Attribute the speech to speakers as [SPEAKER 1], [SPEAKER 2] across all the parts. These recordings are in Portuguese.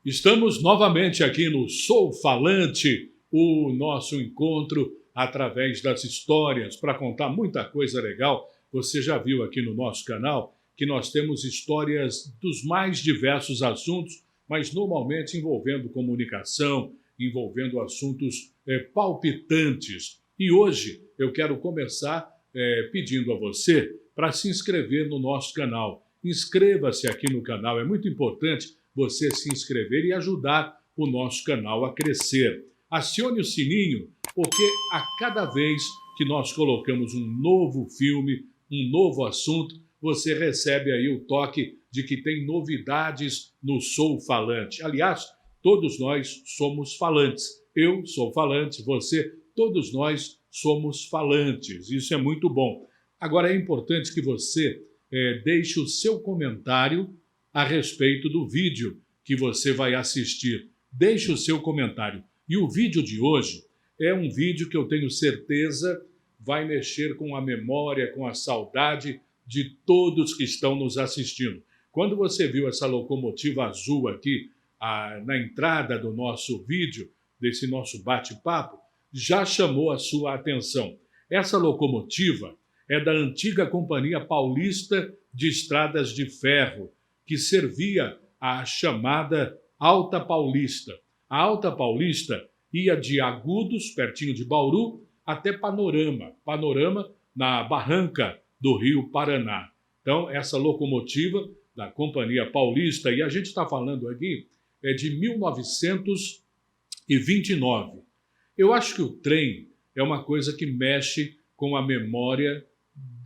[SPEAKER 1] Estamos novamente aqui no Sou Falante, o nosso encontro através das histórias para contar muita coisa legal. Você já viu aqui no nosso canal que nós temos histórias dos mais diversos assuntos, mas normalmente envolvendo comunicação, envolvendo assuntos palpitantes. E hoje eu quero começar pedindo a você para se inscrever no nosso canal. Inscreva-se aqui no canal, é muito importante você se inscrever e ajudar o nosso canal a crescer. Acione o sininho, porque a cada vez que nós colocamos um novo filme, um novo assunto, você recebe aí o toque de que tem novidades no Sou Falante. Aliás, todos nós somos falantes. Eu sou falante, você, todos nós somos falantes. Isso é muito bom. Agora é importante que você deixe o seu comentário a respeito do vídeo que você vai assistir. Deixe o seu comentário. E o vídeo de hoje é um vídeo que eu tenho certeza vai mexer com a memória, com a saudade de todos que estão nos assistindo. Quando você viu essa locomotiva azul aqui na entrada do nosso vídeo, desse nosso bate-papo, já chamou a sua atenção. Essa locomotiva é da antiga Companhia Paulista de Estradas de Ferro, que servia a chamada Alta Paulista. A Alta Paulista ia de Agudos, pertinho de Bauru, até Panorama. Panorama na barranca do Rio Paraná. Então, essa locomotiva da Companhia Paulista, e a gente está falando aqui, é de 1929. Eu acho que o trem é uma coisa que mexe com a memória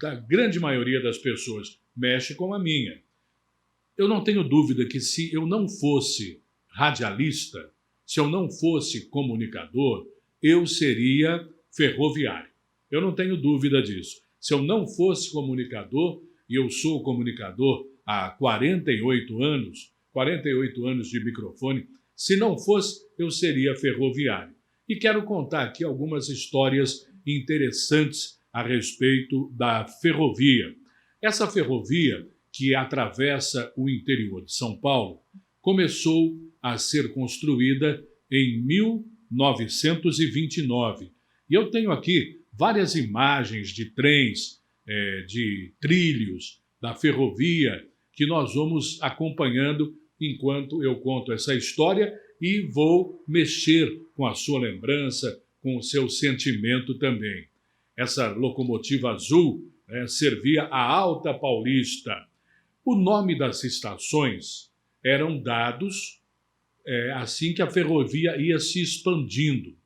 [SPEAKER 1] da grande maioria das pessoas. Mexe com a minha. Eu não tenho dúvida que se eu não fosse radialista, se eu não fosse comunicador, eu seria ferroviário. Eu não tenho dúvida disso. Se eu não fosse comunicador, e eu sou comunicador há 48 anos de microfone, se não fosse, eu seria ferroviário. E quero contar aqui algumas histórias interessantes a respeito da ferrovia. Essa ferrovia que atravessa o interior de São Paulo começou a ser construída em 1929. E eu tenho aqui várias imagens de trens, de trilhos, da ferrovia, que nós vamos acompanhando enquanto eu conto essa história e vou mexer com a sua lembrança, com o seu sentimento também. Essa locomotiva azul servia a Alta Paulista. O nome das estações eram dados assim que a ferrovia ia se expandindo.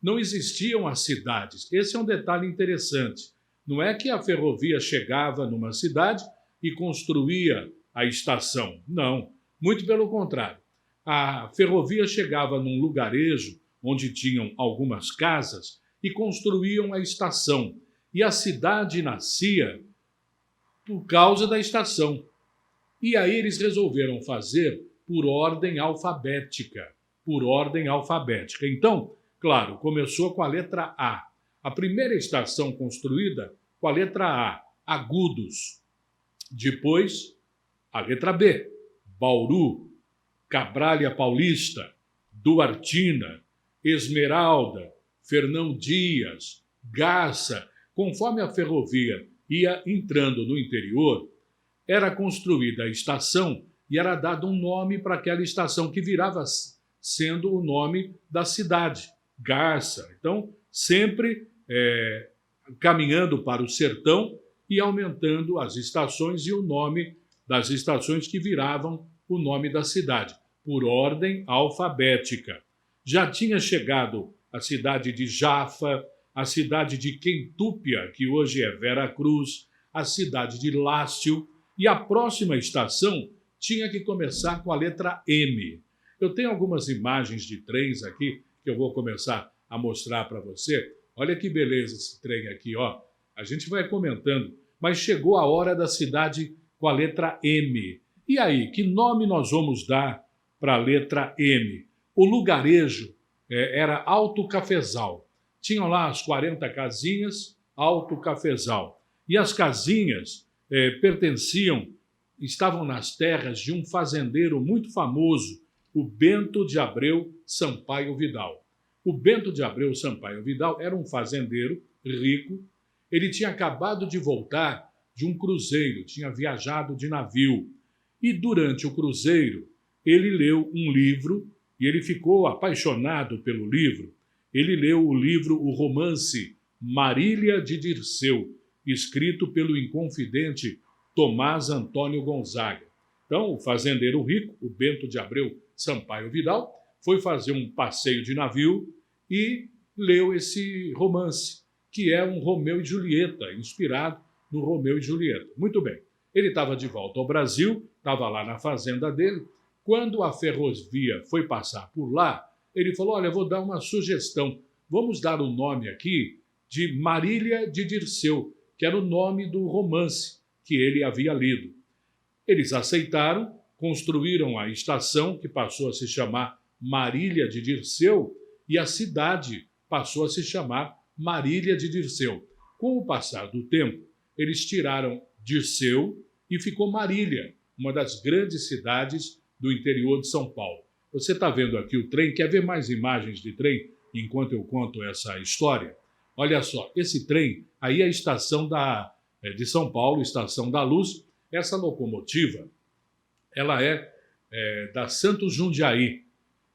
[SPEAKER 1] Não existiam as cidades. Esse é um detalhe interessante. Não é que a ferrovia chegava numa cidade e construía a estação. Não, muito pelo contrário. A ferrovia chegava num lugarejo onde tinham algumas casas e construíam a estação. E a cidade nascia por causa da estação. E aí eles resolveram fazer por ordem alfabética. Por ordem alfabética. Então, claro, começou com a letra A. A primeira estação construída com a letra A, Agudos. Depois, a letra B, Bauru, Cabralha Paulista, Duartina, Esmeralda, Fernão Dias, Garça. Conforme a ferrovia ia entrando no interior, era construída a estação e era dado um nome para aquela estação que virava sendo o nome da cidade, Garça. Então, sempre caminhando para o sertão e aumentando as estações e o nome das estações que viravam o nome da cidade, por ordem alfabética. Já tinha chegado a cidade de Jafa, a cidade de Quentúpia, que hoje é Veracruz, a cidade de Lácio, e a próxima estação tinha que começar com a letra M. Eu tenho algumas imagens de trens aqui que eu vou começar a mostrar para você. Olha que beleza esse trem aqui, ó. A gente vai comentando, mas chegou a hora da cidade com a letra M. E aí, que nome nós vamos dar para a letra M? O lugarejo era Alto Cafezal. Tinham lá as 40 casinhas, Alto Cafezal. E as casinhas estavam nas terras de um fazendeiro muito famoso, o Bento de Abreu Sampaio Vidal. O Bento de Abreu Sampaio Vidal era um fazendeiro rico. Ele tinha acabado de voltar de um cruzeiro, tinha viajado de navio. E durante o cruzeiro, ele leu um livro e ele ficou apaixonado pelo livro. Ele leu o livro, o romance Marília de Dirceu, escrito pelo inconfidente Tomás Antônio Gonzaga. Então, o fazendeiro rico, o Bento de Abreu Sampaio Vidal, foi fazer um passeio de navio e leu esse romance, que é um Romeu e Julieta, inspirado no Romeu e Julieta. Muito bem, ele estava de volta ao Brasil, estava lá na fazenda dele. Quando a ferrovia foi passar por lá, ele falou, olha, vou dar uma sugestão, vamos dar o nome aqui de Marília de Dirceu, que era o nome do romance que ele havia lido. Eles aceitaram, construíram a estação, que passou a se chamar Marília de Dirceu, e a cidade passou a se chamar Marília de Dirceu. Com o passar do tempo, eles tiraram Dirceu e ficou Marília, uma das grandes cidades do interior de São Paulo. Você está vendo aqui o trem, quer ver mais imagens de trem enquanto eu conto essa história? Olha só, esse trem, aí é a estação de São Paulo, Estação da Luz. Essa locomotiva, ela é da Santos Jundiaí.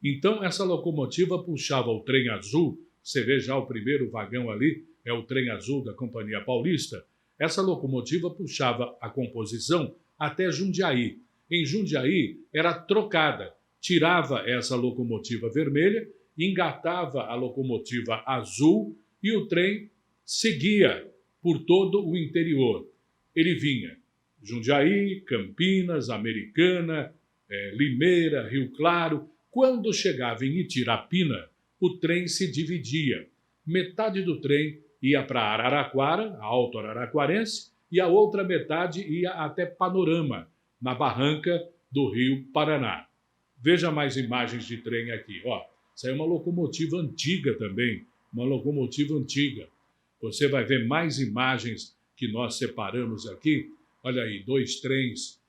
[SPEAKER 1] Então, essa locomotiva puxava o trem azul, você vê já o primeiro vagão ali, é o trem azul da Companhia Paulista. Essa locomotiva puxava a composição até Jundiaí. Em Jundiaí, era trocada. Tirava essa locomotiva vermelha, engatava a locomotiva azul e o trem seguia por todo o interior. Ele vinha Jundiaí, Campinas, Americana, Limeira, Rio Claro. Quando chegava em Itirapina, o trem se dividia. Metade do trem ia para Araraquara, a Alto Araraquarense, e a outra metade ia até Panorama, na barranca do Rio Paraná. Veja mais imagens de trem aqui. Ó, isso aí é uma locomotiva antiga também, uma locomotiva antiga. Você vai ver mais imagens que nós separamos aqui. Olha aí, 2 trens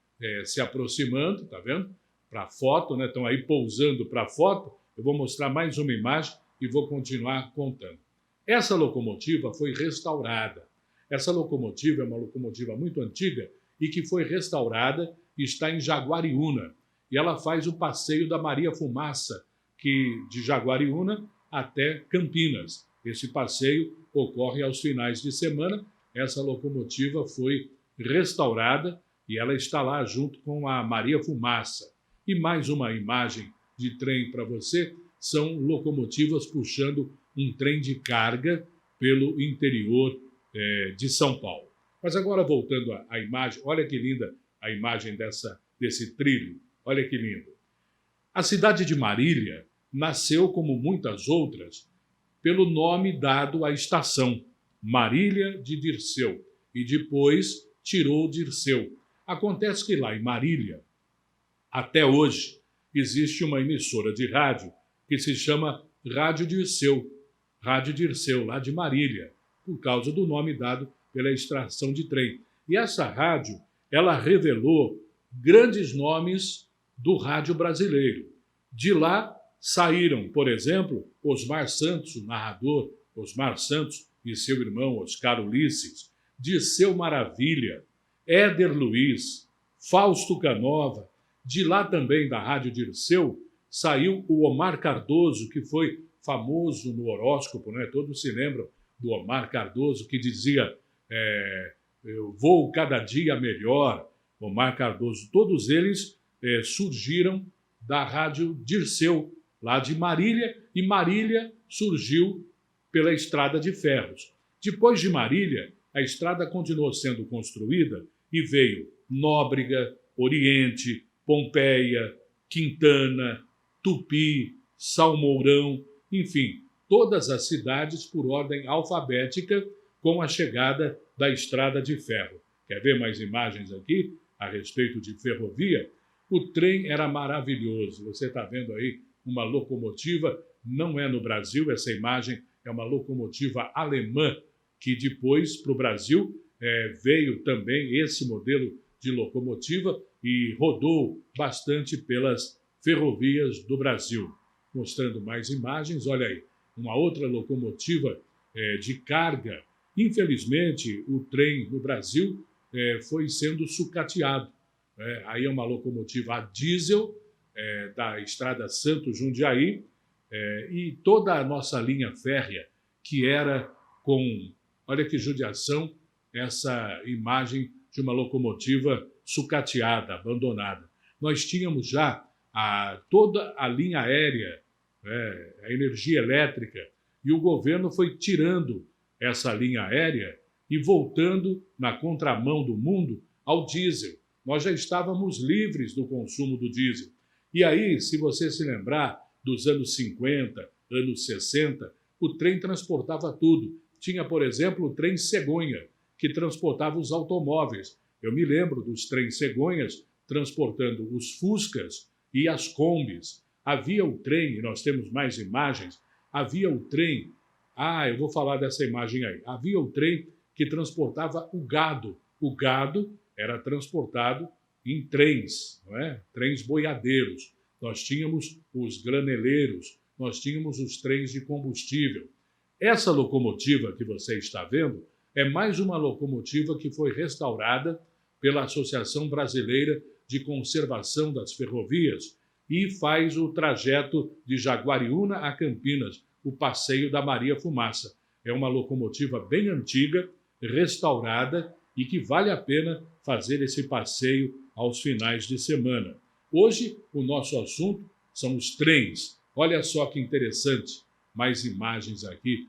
[SPEAKER 1] se aproximando, tá vendo? Para foto, né? Estão aí pousando para foto. Eu vou mostrar mais uma imagem e vou continuar contando. Essa locomotiva foi restaurada. Essa locomotiva é uma locomotiva muito antiga e que foi restaurada e está em Jaguariúna. E ela faz o passeio da Maria Fumaça, que de Jaguariúna até Campinas. Esse passeio ocorre aos finais de semana. Essa locomotiva foi restaurada e ela está lá junto com a Maria Fumaça. E mais uma imagem de trem para você, são locomotivas puxando um trem de carga pelo interior de São Paulo. Mas agora voltando à imagem, olha que linda a imagem desse trilho, olha que lindo. A cidade de Marília nasceu, como muitas outras, pelo nome dado à estação, Marília de Dirceu, e depois tirou Dirceu. Acontece que lá em Marília, até hoje, existe uma emissora de rádio que se chama Rádio Dirceu, lá de Marília, por causa do nome dado pela extração de trem. E essa rádio, ela revelou grandes nomes do rádio brasileiro. De lá saíram, por exemplo, Osmar Santos, o narrador Osmar Santos e seu irmão Oscar Ulisses, Dirceu Maravilha, Éder Luiz, Fausto Canova. De lá também, da Rádio Dirceu, saiu o Omar Cardoso, que foi famoso no horóscopo, né? Todos se lembram do Omar Cardoso, que dizia eu vou cada dia melhor. Omar Cardoso, todos eles surgiram da Rádio Dirceu, lá de Marília, e Marília surgiu pela Estrada de Ferros. Depois de Marília, a estrada continuou sendo construída e veio Nóbrega, Oriente, Pompeia, Quintana, Tupi, Salmourão, enfim, todas as cidades por ordem alfabética com a chegada da Estrada de Ferro. Quer ver mais imagens aqui a respeito de ferrovia? O trem era maravilhoso. Você está vendo aí uma locomotiva, não é no Brasil, essa imagem é uma locomotiva alemã que depois para o Brasil veio também esse modelo de locomotiva e rodou bastante pelas ferrovias do Brasil. Mostrando mais imagens, olha aí, uma outra locomotiva de carga. Infelizmente, o trem no Brasil foi sendo sucateado. Aí é uma locomotiva a diesel da Estrada Santos-Jundiaí e toda a nossa linha férrea, que era com, olha que judiação, essa imagem de uma locomotiva sucateada, abandonada. Nós tínhamos já toda a linha aérea, a energia elétrica, e o governo foi tirando essa linha aérea e voltando na contramão do mundo ao diesel. Nós já estávamos livres do consumo do diesel. E aí, se você se lembrar dos anos 50, anos 60, o trem transportava tudo. Tinha, por exemplo, o trem cegonha, que transportava os automóveis. Eu me lembro dos trens cegonhas transportando os Fuscas e as Kombis. Havia o trem, e nós temos mais imagens, havia o trem, eu vou falar dessa imagem aí, havia o trem que transportava o gado. O gado era transportado em trens, não é? Trens boiadeiros. Nós tínhamos os graneleiros, nós tínhamos os trens de combustível. Essa locomotiva que você está vendo é mais uma locomotiva que foi restaurada pela Associação Brasileira de Conservação das Ferrovias e faz o trajeto de Jaguariúna a Campinas, o Passeio da Maria Fumaça. É uma locomotiva bem antiga, restaurada e que vale a pena fazer esse passeio aos finais de semana. Hoje, o nosso assunto são os trens. Olha só que interessante, mais imagens aqui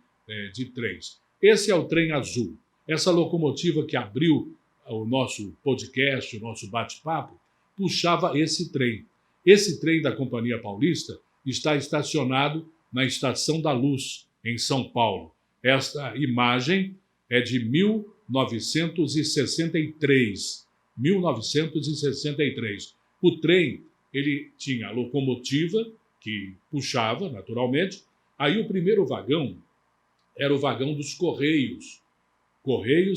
[SPEAKER 1] de trens. Esse é o trem azul. Essa locomotiva que abriu o nosso podcast, o nosso bate-papo, puxava esse trem. Esse trem da Companhia Paulista está estacionado na Estação da Luz, em São Paulo. Esta imagem é de 1963. 1963. O trem, ele tinha a locomotiva, que puxava, naturalmente. Aí o primeiro vagão era o vagão dos Correios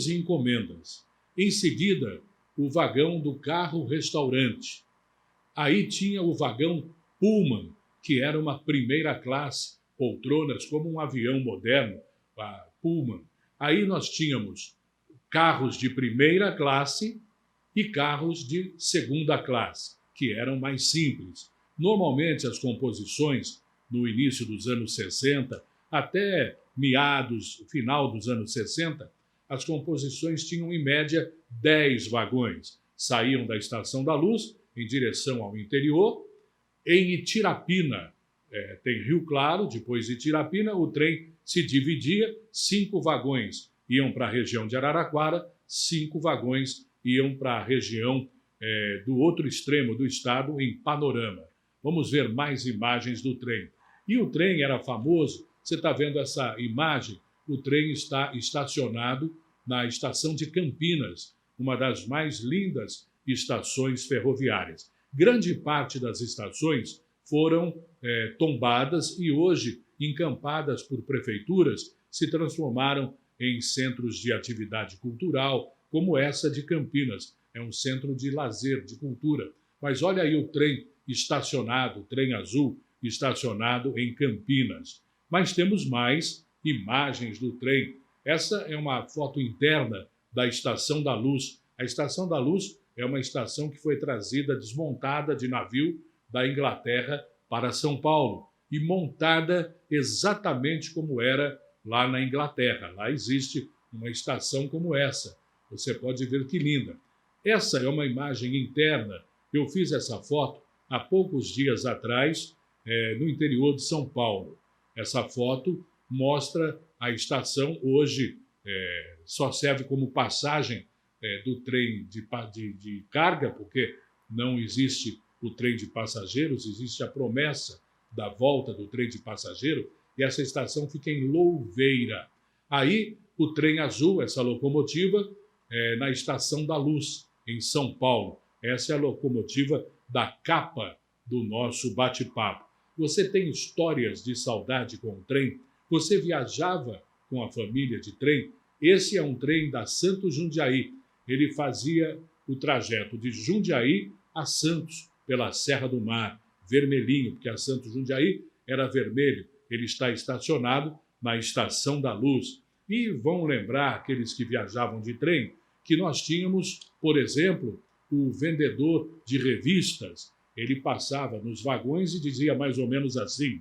[SPEAKER 1] e encomendas. Em seguida, o vagão do carro-restaurante. Aí tinha o vagão Pullman, que era uma primeira classe, poltronas como um avião moderno, a Pullman. Aí nós tínhamos carros de primeira classe e carros de segunda classe, que eram mais simples. Normalmente as composições, no início dos anos 60, até final dos anos 60, as composições tinham em média 10 vagões. Saíam da Estação da Luz em direção ao interior. Em Itirapina, tem Rio Claro, depois de Itirapina, o trem se dividia, 5 vagões iam para a região de Araraquara, 5 vagões iam para a região do outro extremo do estado, em Panorama. Vamos ver mais imagens do trem. E o trem era famoso, você está vendo essa imagem? O trem está estacionado na estação de Campinas, uma das mais lindas estações ferroviárias. Grande parte das estações foram tombadas e hoje, encampadas por prefeituras, se transformaram em centros de atividade cultural, como essa de Campinas. É um centro de lazer, de cultura. Mas olha aí o trem estacionado, o trem azul estacionado em Campinas. Mas temos mais imagens do trem. Essa é uma foto interna da Estação da Luz. A Estação da Luz é uma estação que foi trazida, desmontada de navio da Inglaterra para São Paulo e montada exatamente como era lá na Inglaterra. Lá existe uma estação como essa. Você pode ver que linda. Essa é uma imagem interna. Eu fiz essa foto há poucos dias atrás, no interior de São Paulo. Essa foto mostra a estação. Hoje só serve como passagem do trem de carga, porque não existe o trem de passageiros, existe a promessa da volta do trem de passageiro, e essa estação fica em Louveira. Aí o trem azul, essa locomotiva, na Estação da Luz, em São Paulo. Essa é a locomotiva da capa do nosso bate-papo. Você tem histórias de saudade com o trem? Você viajava com a família de trem? Esse é um trem da Santos Jundiaí. Ele fazia o trajeto de Jundiaí a Santos, pela Serra do Mar. vermelhinho, porque a Santos Jundiaí era vermelho. Ele está estacionado na Estação da Luz. E vão lembrar, aqueles que viajavam de trem, que nós tínhamos, por exemplo, o vendedor de revistas. Ele passava nos vagões e dizia mais ou menos assim: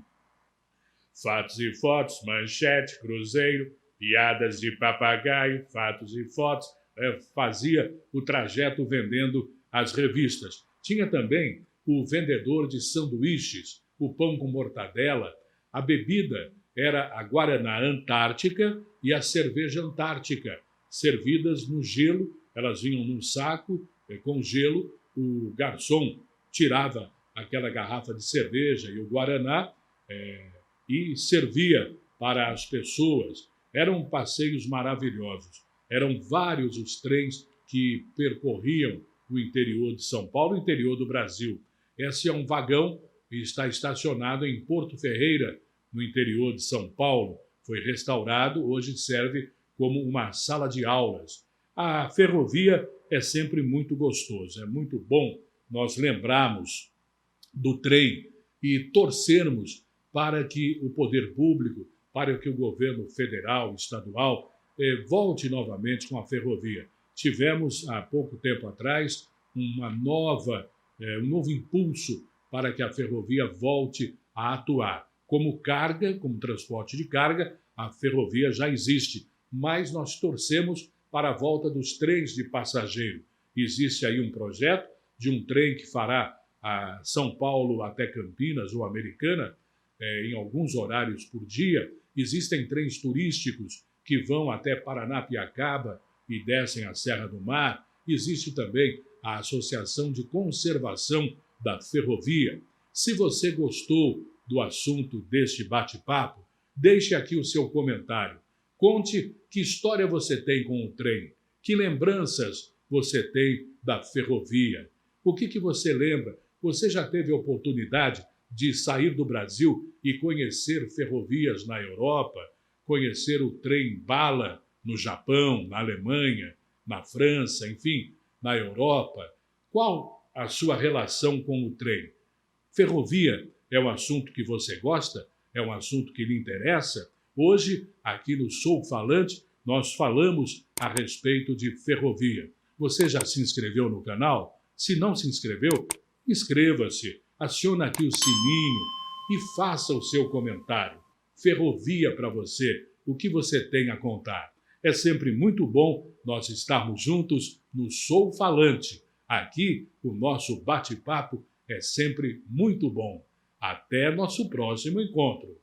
[SPEAKER 1] fatos e fotos, manchete, cruzeiro, piadas de papagaio, fatos e fotos. Fazia o trajeto vendendo as revistas. Tinha também o vendedor de sanduíches, o pão com mortadela. A bebida era a Guaraná Antártica e a cerveja Antártica, servidas no gelo. Elas vinham num saco com gelo. O garçom tirava aquela garrafa de cerveja e o Guaraná e servia para as pessoas. Eram passeios maravilhosos. Eram vários os trens que percorriam o interior de São Paulo, o interior do Brasil. Esse é um vagão e está estacionado em Porto Ferreira, no interior de São Paulo. Foi restaurado, hoje serve como uma sala de aulas. A ferrovia é sempre muito gostoso, é muito bom nós lembrarmos do trem e torcermos para que o poder público, para que o governo federal, estadual, volte novamente com a ferrovia. Tivemos, há pouco tempo atrás, um novo impulso para que a ferrovia volte a atuar. Como carga, como transporte de carga, a ferrovia já existe, mas nós torcemos para a volta dos trens de passageiro. Existe aí um projeto de um trem que fará a São Paulo até Campinas ou Americana, em alguns horários por dia. Existem trens turísticos que vão até Paranapiacaba e descem a Serra do Mar. Existe também a Associação de Conservação da Ferrovia. Se você gostou do assunto deste bate-papo, deixe aqui o seu comentário. Conte que história você tem com o trem, que lembranças você tem da ferrovia. O que você lembra? Você já teve a oportunidade de sair do Brasil e conhecer ferrovias na Europa, conhecer o trem-bala no Japão, na Alemanha, na França, enfim, na Europa? Qual a sua relação com o trem? Ferrovia é um assunto que você gosta? É um assunto que lhe interessa? Hoje, aqui no Sou Falante, nós falamos a respeito de ferrovia. Você já se inscreveu no canal? Se não se inscreveu, inscreva-se, acione aqui o sininho e faça o seu comentário. Ferrovia para você, o que você tem a contar? É sempre muito bom nós estarmos juntos no Sou Falante. Aqui, o nosso bate-papo é sempre muito bom. Até nosso próximo encontro.